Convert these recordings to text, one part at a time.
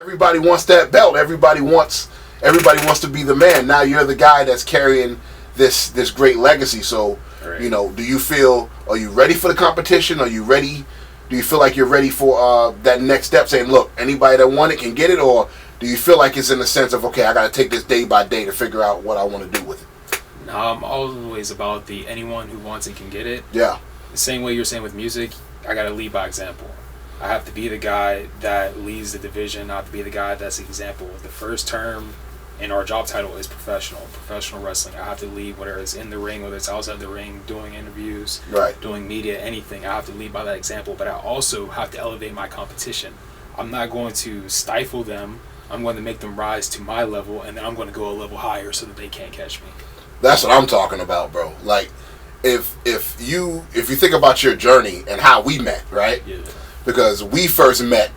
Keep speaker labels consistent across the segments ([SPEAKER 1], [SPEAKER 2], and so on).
[SPEAKER 1] Everybody wants that belt. Everybody wants to be the man. Now you're the guy that's carrying this great legacy. So,
[SPEAKER 2] Right.
[SPEAKER 1] do you feel? Are you ready for the competition? Are you ready? Do you feel like you're ready for that next step? Saying, look, anybody that want it can get it, or do you feel like it's in the sense of, okay, I got to take this day by day to figure out what I want to do with it?
[SPEAKER 2] No, I'm always about the anyone who wants it can get it.
[SPEAKER 1] Yeah.
[SPEAKER 2] The same way you're saying with music, I gotta lead by example. I have to be the guy that leads the division. I have to be the guy that's the example. The first term in our job title is professional wrestling. I have to lead, whether it's in the ring, whether it's outside the ring, doing interviews,
[SPEAKER 1] Right.
[SPEAKER 2] doing media, anything. I have to lead by that example, but I also have to elevate my competition. I'm not going to stifle them. I'm going to make them rise to my level, and then I'm going to go a level higher so that they can't catch me.
[SPEAKER 1] That's what I'm talking about, bro. Like, if you think about your journey and how we met, right?
[SPEAKER 2] Yeah.
[SPEAKER 1] Because we first met,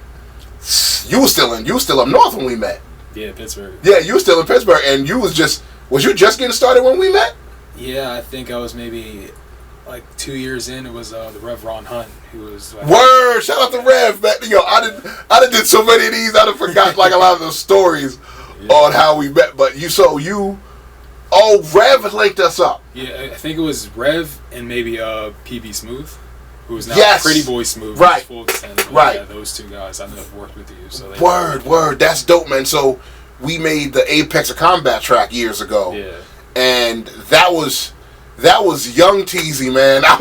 [SPEAKER 1] you was still up north when we met.
[SPEAKER 2] Yeah, Pittsburgh.
[SPEAKER 1] Yeah, you was still in Pittsburgh, and was you just getting started when we met?
[SPEAKER 2] Yeah, I think I was maybe like 2 years in. It was the Rev Ron Hunt who was.
[SPEAKER 1] Word! Shout out to Rev, man. Yo, I did so many of these. I done forgot like a lot of those stories on how we met. But Rev linked us up.
[SPEAKER 2] Yeah, I think it was Rev and maybe PB Smooth, who is now
[SPEAKER 1] Yes.
[SPEAKER 2] Pretty Boy Smooth.
[SPEAKER 1] Right.
[SPEAKER 2] Full extent.
[SPEAKER 1] Right.
[SPEAKER 2] Yeah, those two guys I know have worked with you. So
[SPEAKER 1] Word. That's dope, man. So we made the Apex of Combat track years ago.
[SPEAKER 2] Yeah.
[SPEAKER 1] And that was young Teasy, man. I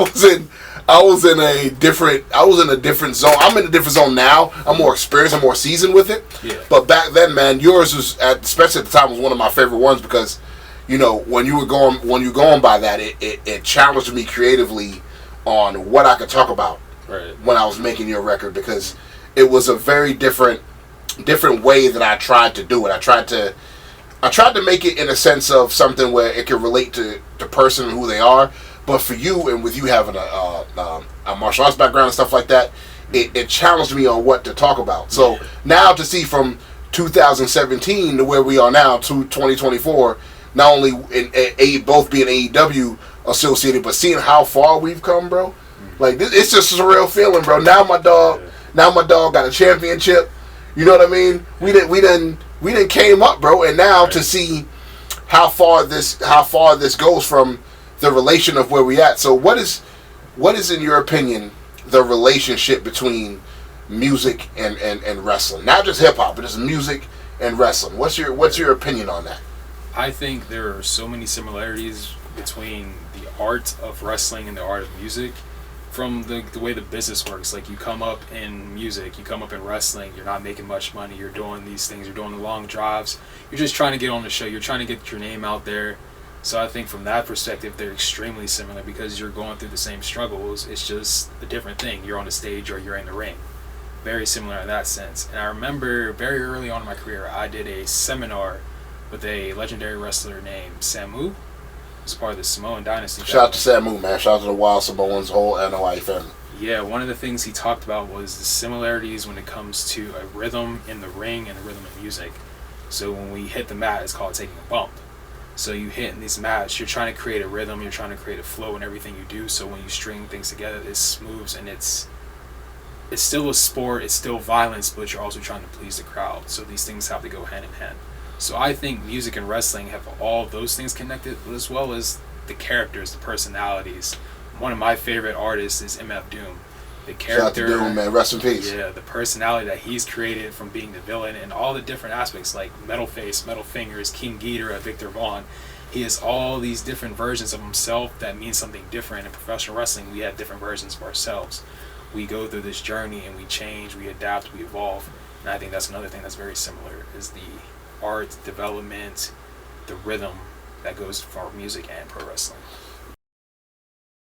[SPEAKER 1] was in a different zone. I'm in a different zone now. I'm more experienced. I'm more seasoned with it.
[SPEAKER 2] Yeah.
[SPEAKER 1] But back then, man, yours was especially at the time was one of my favorite ones because, when you were going by that, it challenged me creatively on what I could talk about
[SPEAKER 2] Right.
[SPEAKER 1] when I was making your record because it was a very different way that I tried to do it. I tried to make it in a sense of something where it could relate to the person and who they are. But for you, and with you having a martial arts background and stuff like that, it challenged me on what to talk about. So now to see from 2017 to where we are now to 2024, not only both being AEW associated, but seeing how far we've come, bro. Like it's just a surreal feeling, bro. Now my dog got a championship. You know what I mean? We didn't came up, bro. And now to see how far this goes from the relation of where we at. So what is in your opinion the relationship between music and wrestling? Not just hip hop, but just music and wrestling. What's your opinion on that?
[SPEAKER 2] I think there are so many similarities between the art of wrestling and the art of music. From the way the business works, like you come up in music, you come up in wrestling, you're not making much money, you're doing these things, you're doing the long drives, you're just trying to get on the show, you're trying to get your name out there. So I think from that perspective, they're extremely similar because you're going through the same struggles. It's just a different thing. You're on the stage or you're in the ring. Very similar in that sense. And I remember very early on in my career, I did a seminar with a legendary wrestler named Samu. Was part of the Samoan dynasty.
[SPEAKER 1] Shout out to Samu, man. Shout out to the Wild Samoans, whole NOI family.
[SPEAKER 2] Yeah, one of the things he talked about was the similarities when it comes to a rhythm in the ring and a rhythm in music. So when we hit the mat, it's called taking a bump. So you hit in these mats, you're trying to create a rhythm, you're trying to create a flow in everything you do. So when you string things together, it moves and it's still a sport, it's still violence, but you're also trying to please the crowd. So these things have to go hand in hand. So I think music and wrestling have all those things connected, as well as the characters, the personalities. One of my favorite artists is MF Doom. The character,
[SPEAKER 1] shout out to Doom, man. Rest in peace.
[SPEAKER 2] Yeah, the personality that he's created from being the villain and all the different aspects, like Metal Face, Metal Fingers, King Ghidorah, Victor Vaughn. He has all these different versions of himself that mean something different. In professional wrestling, we have different versions of ourselves. We go through this journey and we change, we adapt, we evolve. And I think that's another thing that's very similar is the art, development, the rhythm that goes for music and pro wrestling.